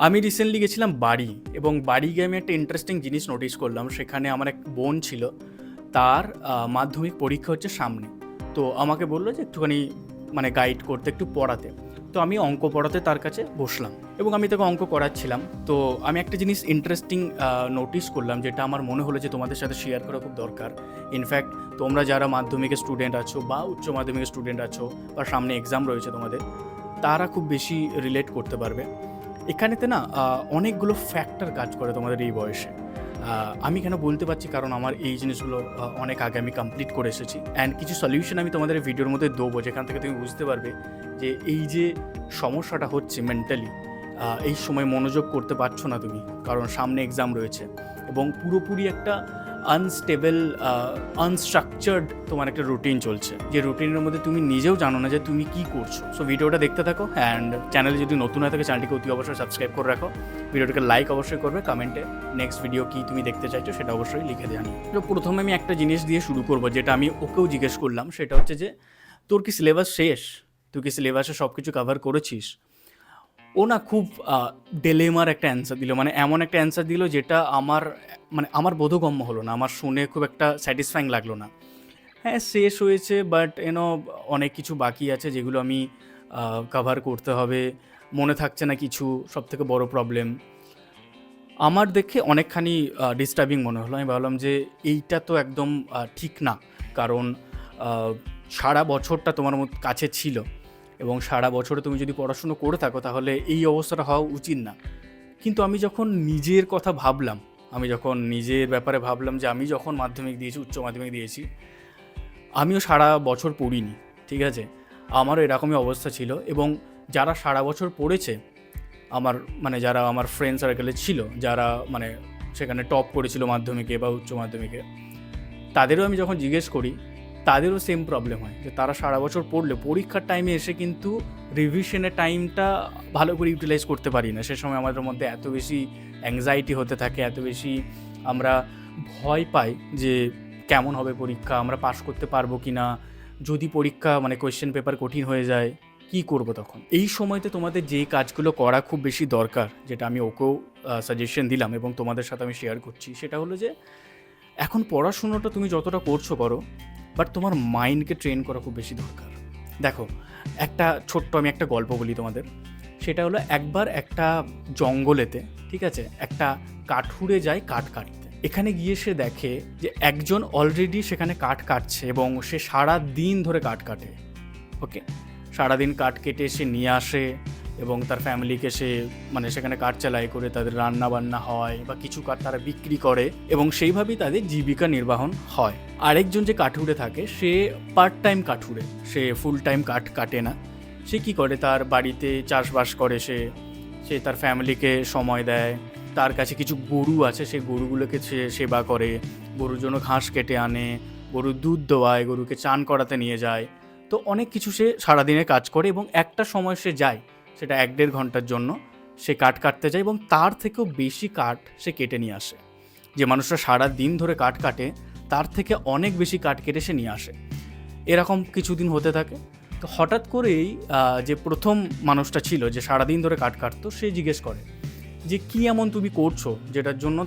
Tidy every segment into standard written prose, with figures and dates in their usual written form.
আমি রিসেন্টলি গেছিলাম বাড়ি, এবং বাড়ি গিয়ে আমি একটা ইন্টারেস্টিং জিনিস নোটিস করলাম। সেখানে আমার এক বোন ছিল, তার মাধ্যমিক পরীক্ষা হচ্ছে সামনে। তো আমাকে বললো যে একটুখানি মানে গাইড করতে, একটু পড়াতে। তো আমি অঙ্ক পড়াতে তার কাছে বসলাম এবং আমি তাকে অঙ্ক করাচ্ছিলাম। তো আমি একটা জিনিস ইন্টারেস্টিং নোটিস করলাম, যেটা আমার মনে হলো যে তোমাদের সাথে শেয়ার করা খুব দরকার। ইনফ্যাক্ট তোমরা যারা মাধ্যমিকের স্টুডেন্ট আছো বা উচ্চ মাধ্যমিকের স্টুডেন্ট আছো বা সামনে এক্সাম রয়েছে তোমাদের, তারা খুব বেশি রিলেট করতে পারবে। এখানেতে না অনেকগুলো ফ্যাক্টর কাজ করে তোমাদের এই বয়সে। আমি কেন বলতে পারছি, কারণ আমার এই জিনিসগুলো অনেক আগে আমি কমপ্লিট করে এসেছি, অ্যান্ড কিছু সলিউশন আমি তোমাদের ভিডিওর মধ্যে দেবো, যেখান থেকে তুমি বুঝতে পারবে যে এই যে সমস্যাটা হচ্ছে মেন্টালি, এই সময় মনোযোগ করতে পারছো না তুমি, কারণ সামনে এক্সাম রয়েছে এবং পুরোপুরি একটা আনস্টেবল, আনস্ট্রাকচার্ড তোমার একটা রুটিন চলছে, যে রুটিনের মধ্যে তুমি নিজেও জানো না যে তুমি কী করছো। সো ভিডিওটা দেখতে থাকো, অ্যান্ড চ্যানেলে যদি নতুন হয়ে থাকে চ্যানেলটিকে অতি অবশ্যই সাবস্ক্রাইব করে রাখো, ভিডিওটাকে লাইক অবশ্যই করবে, কমেন্টে নেক্সট ভিডিও কী তুমি দেখতে চাইছো সেটা অবশ্যই লিখে জানিও। তো প্রথমে আমি একটা জিনিস দিয়ে শুরু করবো, যেটা আমি ওকেও জিজ্ঞেস করলাম। সেটা হচ্ছে যে তোর কি সিলেবাস শেষ? তুই কি সিলেবাসে সব কিছু কভার করেছিস? ও না খুব ডেলেমার একটা অ্যান্সার দিল, মানে এমন একটা অ্যান্সার দিল যেটা আমার বোধগম্য হলো না, আমার শুনে খুব একটা স্যাটিসফাইং লাগলো না। হ্যাঁ, শেষ হয়েছে, বাট অনেক কিছু বাকি আছে যেগুলো আমি কভার করতে হবে, মনে থাকছে না কিছু, সবথেকে বড় প্রবলেম। আমার দেখে অনেকখানি ডিস্টার্বিং মনে হলো। আমি ভাবলাম যে এইটা তো একদম ঠিক না, কারণ সারা বছরটা তোমার কাছে ছিল এবং সারা বছরে তুমি যদি পড়াশুনো করে থাকো তাহলে এই অবস্থাটা হওয়া উচিত না। কিন্তু আমি যখন নিজের কথা ভাবলাম, আমি যখন নিজের ব্যাপারে ভাবলাম যে আমি যখন মাধ্যমিক দিয়েছি, উচ্চ মাধ্যমিক দিয়েছি, আমিও সারা বছর পড়িনি, ঠিক আছে? আমারও এরকমই অবস্থা ছিল, এবং যারা সারা বছর পড়েছে, আমার যারা আমার ফ্রেন্ড সার্কেলে ছিল, যারা সেখানে টপ করেছিল মাধ্যমিকে বা উচ্চ মাধ্যমিকে, তাদেরও আমি যখন জিজ্ঞেস করি, তাদেরও সেম প্রবলেম হয় যে তারা সারা বছর পড়লে পরীক্ষার টাইমে এসে কিন্তু রিভিশনের টাইমটা ভালো করে ইউটিলাইজ করতে পারি না। সে সময় আমাদের মধ্যে এত বেশি অ্যাংজাইটি হতে থাকে, এত বেশি আমরা ভয় পাই যে কেমন হবে পরীক্ষা, আমরা পাস করতে পারবো কি না, যদি পরীক্ষা কোয়েশ্চেন পেপার কঠিন হয়ে যায় কি করব তখন। এই সময়তে তোমাদের যে কাজগুলো করা খুব বেশি দরকার, যেটা আমি ওকেও সাজেশন দিলাম এবং তোমাদের সাথে আমি শেয়ার করছি, সেটা হলো যে এখন পড়াশুনোটা তুমি যতটা করছো করো, বাট তোমার মাইন্ডকে ট্রেন করা খুব বেশি দরকার। দেখো, আমি একটা গল্প বলি তোমাদের। সেটা হলো, একবার একটা জঙ্গলেতে, ঠিক আছে, একটা কাঠুরে যায় কাঠ কাটতে। এখানে গিয়ে সে দেখে যে একজন অলরেডি সেখানে কাঠ কাটছে এবং সে সারা দিন ধরে কাঠ কাটে। ওকে, সারাদিন কাঠ কেটে সে নিয়ে আসে এবং তার ফ্যামিলিকে সে সেখানে কাঠ চালাই করে তাদের রান্না বান্না হয়, বা কিছু কাঠ তারা বিক্রি করে এবং সেইভাবেই তাদের জীবিকা নির্বাহন হয়। আরেকজন যে কাঠুরে থাকে, সে পার্ট টাইম কাঠুরে, সে ফুল টাইম কাঠ কাটে না। সে কী করে, তার বাড়িতে চাষবাস করে, সে সে তার ফ্যামিলিকে সময় দেয়। তার কাছে কিছু গরু আছে, সেই গরুগুলোকে সে সেবা করে, গরুর জন্য ঘাস কেটে আনে, গরুর দুধ দোয়ায়, গরুকে চান করাতে নিয়ে যায়। তো অনেক কিছু সে সারাদিনে কাজ করে এবং একটা সময় সে যায়, সেটা 1-1.5 ঘন্টার জন্য সে কাঠ কাটতে যায় এবং তার থেকেও বেশি কাঠ সে কেটে নিয়ে আসে। যে মানুষরা সারা দিন ধরে কাঠ কাটে, তার থেকে অনেক বেশি কাঠ কেটে সে নিয়ে আসে। এরকম কিছুদিন হতে থাকে। তো হঠাৎ করেই যে প্রথম মানুষটা ছিল যে সারাদিন ধরে কাঠ কাটতো, সে জিজ্ঞেস করে যে কী এমন তুমি করছো যেটার জন্য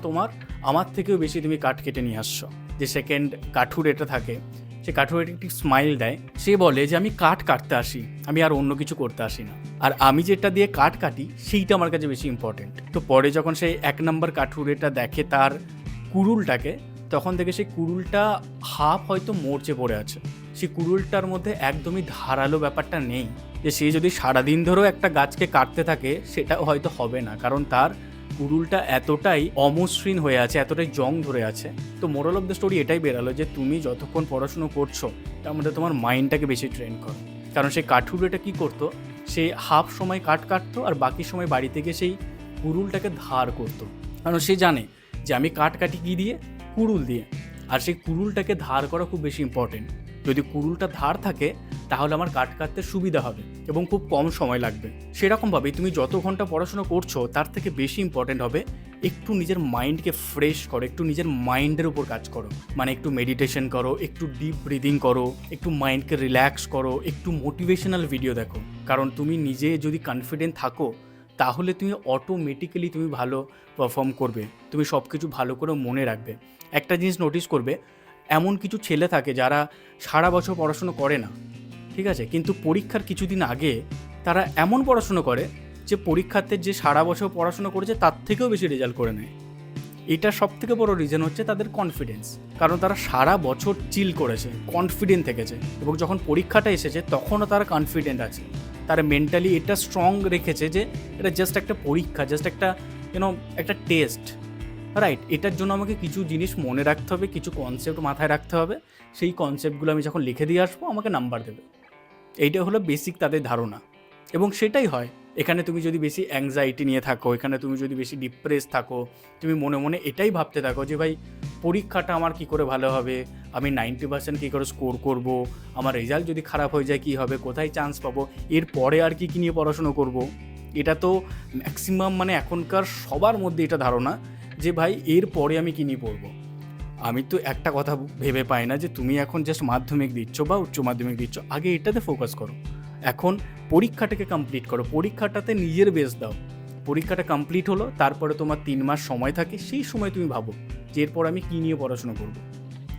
আমার থেকেও বেশি তুমি কাঠ কেটে নিয়ে আসছো। যে সেকেন্ড কাঠুরেটা থাকে, সে কাঠুরেটা একটি স্মাইল দেয়। সে বলে যে আমি কাঠ কাটতে আসি, আমি আর অন্য কিছু করতে আসি না, আর আমি যেটা দিয়ে কাঠ কাটি সেইটা আমার কাছে বেশি ইম্পর্টেন্ট। তো পরে যখন সেই 1 নম্বর কাঠুরেটা দেখে তার কুড়ুলটাকে, তখন থেকে সেই কুড়ুলটা হাফ হয়তো মরচে পড়ে আছে। সেই কুড়ুলটার মধ্যে একদমই ধারালো ব্যাপারটা নেই, যে সে যদি সারাদিন ধরেও একটা গাছকে কাটতে থাকে সেটাও হয়তো হবে না, কারণ তার কুড়ুলটা এতটাই অমসৃণ হয়ে আছে, এতটাই জং ধরে আছে। তো মোরাল অফ দ্য স্টোরি এটাই বেরালো যে তুমি যতক্ষণ পড়াশুনো করছো তার মধ্যে তোমার মাইন্ডটাকে বেশি ট্রেন করো। কারণ সেই কাঠুরেটা কী করতো, সে হাফ সময় কাঠ কাটতো আর বাকি সময় বাড়ি থেকে সেই কুড়ুলটাকে ধার করতো, কারণ সে জানে যে আমি কাঠ কাটি কী দিয়ে, কুড়ুল দিয়ে, আর সেই কুড়ুলটাকে ধার করা খুব বেশি ইম্পর্টেন্ট। যদি কুড়ুলটা ধার থাকে তাহলে আমার কাঠ কাটতে সুবিধা হবে এবং খুব কম সময় লাগবে। সেরকমভাবেই তুমি যত ঘন্টা পড়াশোনা করছো তার থেকে বেশি ইম্পর্টেন্ট হবে একটু নিজের মাইন্ডকে ফ্রেশ করো, একটু নিজের মাইন্ডের উপর কাজ করো, একটু মেডিটেশন করো, একটু ডিপ ব্রিদিং করো, একটু মাইন্ডকে রিল্যাক্স করো, একটু মোটিভেশনাল ভিডিও দেখো। কারণ তুমি নিজে যদি কনফিডেন্ট থাকো তাহলে তুমি অটোমেটিক্যালি তুমি ভালো পারফর্ম করবে, তুমি সব কিছু ভালো করে মনে রাখবে। একটা জিনিস নোটিস করবে, এমন কিছু ছেলে থাকে যারা সারা বছর পড়াশুনো করে না, ঠিক আছে, কিন্তু পরীক্ষার কিছুদিন আগে তারা এমন পড়াশুনো করে যে পরীক্ষার্থীর যে সারা বছর পড়াশুনো করেছে তার থেকেও বেশি রেজাল্ট করে নেয়। এটা সবথেকে বড় রিজন হচ্ছে তাদের কনফিডেন্স, কারণ তারা সারা বছর চিল করেছে, কনফিডেন্ট থেকেছে, এবং যখন পরীক্ষাটা এসেছে তখনও তারা কনফিডেন্ট আছে, তারা মেন্টালি এটা স্ট্রং রেখেছে যে এটা জাস্ট একটা পরীক্ষা, জাস্ট একটা একটা টেস্ট, রাইট। এটার জন্য আমাকে কিছু জিনিস মনে রাখতে হবে, কিছু কনসেপ্ট মাথায় রাখতে হবে, সেই কনসেপ্টগুলো আমি যখন লিখে দিয়ে আসবো আমাকে নাম্বার দেবে। এইটা হলো বেসিক তাদের ধারণা, এবং সেটাই হয়। এখানে তুমি যদি বেশি অ্যাংজাইটি নিয়ে থাকো, এখানে তুমি যদি বেশি ডিপ্রেস থাকো, তুমি মনে মনে এটাই ভাবতে থাকো যে ভাই পরীক্ষাটা আমার কী করে ভালো হবে, আমি 90% কী করে স্কোর করব, আমার রেজাল্ট যদি খারাপ হয়ে যায় কী হবে, কোথায় চান্স পাবো, এরপরে আর কী নিয়ে পড়াশুনো করব। এটা তো ম্যাক্সিমাম এখনকার সবার মধ্যে এটা ধারণা যে ভাই এরপরে আমি কী নিয়ে পড়বো। আমি তো একটা কথা ভেবে পাই না যে তুমি এখন জাস্ট মাধ্যমিক দিচ্ছ বা উচ্চ মাধ্যমিক দিচ্ছ, আগে এটাতে ফোকাস করো। এখন পরীক্ষাটাকে কমপ্লিট করো, পরীক্ষাটাতে নিজের বেস দাও। পরীক্ষাটা কমপ্লিট হলো, তারপরে তোমার 3 মাস সময় থাকে, সেই সময় তুমি ভাবো যে এরপর আমি কী নিয়ে পড়াশোনা করবো,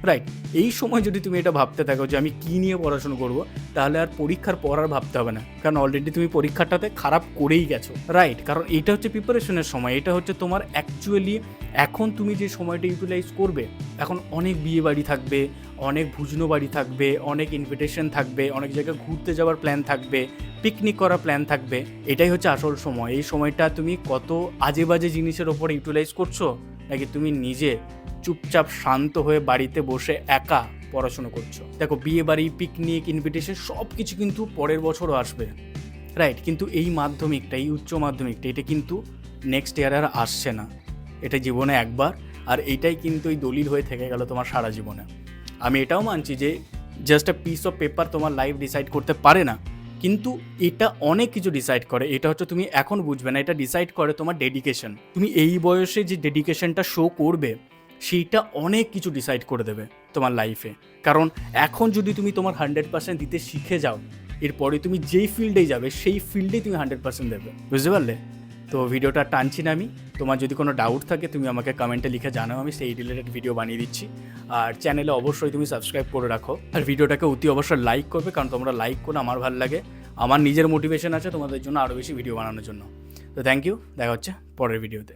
রাইট। এই সময় যদি তুমি এটা ভাবতে থাকো যে আমি কী নিয়ে পড়াশোনা করবো, তাহলে আর পরীক্ষার পর আর ভাবতে হবে না, কারণ অলরেডি তুমি পরীক্ষাটাতে খারাপ করেই গেছো, রাইট। কারণ এটা হচ্ছে প্রিপারেশনের সময়, এটা হচ্ছে তোমার অ্যাকচুয়ালি এখন তুমি যে সময়টা ইউটিলাইজ করবে। এখন অনেক বিয়ে বাড়ি থাকবে, অনেক ভুজনো বাড়ি থাকবে, অনেক ইনভিটেশন থাকবে, অনেক জায়গায় ঘুরতে যাওয়ার প্ল্যান থাকবে, পিকনিক করার প্ল্যান থাকবে। এটাই হচ্ছে আসল সময়। এই সময়টা তুমি কত আজে বাজে জিনিসের ওপর ইউটিলাইজ করছো, নাকি তুমি নিজে চুপচাপ শান্ত হয়ে বাড়িতে বসে একা পড়াশুনো করছো। দেখো, বিয়ে বাড়ি, পিকনিক, ইনভিটেশন সব কিছু কিন্তু পরের বছরও আসবে, রাইট। কিন্তু এই মাধ্যমিকটা, এই উচ্চ মাধ্যমিকটা, এটা কিন্তু নেক্সট ইয়ার আর আসছে না, এটা জীবনে একবার, আর এইটাই কিন্তু এই দলিল হয়ে থেকে গেল তোমার সারা জীবনে। আমি এটাও মানছি যে just a piece of paper তোমার লাইফ ডিসাইড করতে পারে না, কিন্তু এটা অনেক কিছু ডিসাইড করে। এটা হচ্ছে তুমি এখন বুঝবে না, এটা ডিসাইড করে তোমার ডেডিকেশন। তুমি এই বয়সে যে ডেডিকেশনটা শো করবে, সেইটা অনেক কিছু ডিসাইড করে দেবে তোমার লাইফে। কারণ এখন যদি তুমি তোমার 100% দিতে শিখে যাও, এরপরে তুমি যেই ফিল্ডেই যাবে সেই ফিল্ডেই তুমি 100% দেবে, বুঝতে পারলে? তো ভিডিওটা টানছি না আমি। তোমার যদি কোনো ডাউট থাকে তুমি আমাকে কমেন্টে লিখে জানাও, আমি সেই রিলেটেড ভিডিও বানিয়ে দিচ্ছি। আর চ্যানেলে অবশ্যই তুমি সাবস্ক্রাইব করে রাখো, আর ভিডিওটাকে অতি অবশ্যই লাইক করবে, কারণ তোমরা লাইক করলে আমার ভালো লাগে, আমার নিজের মোটিভেশন আছে তোমাদের জন্য আরও বেশি ভিডিও বানানোর জন্য। তো থ্যাংক ইউ, দেখা হচ্ছে পরের ভিডিওতে।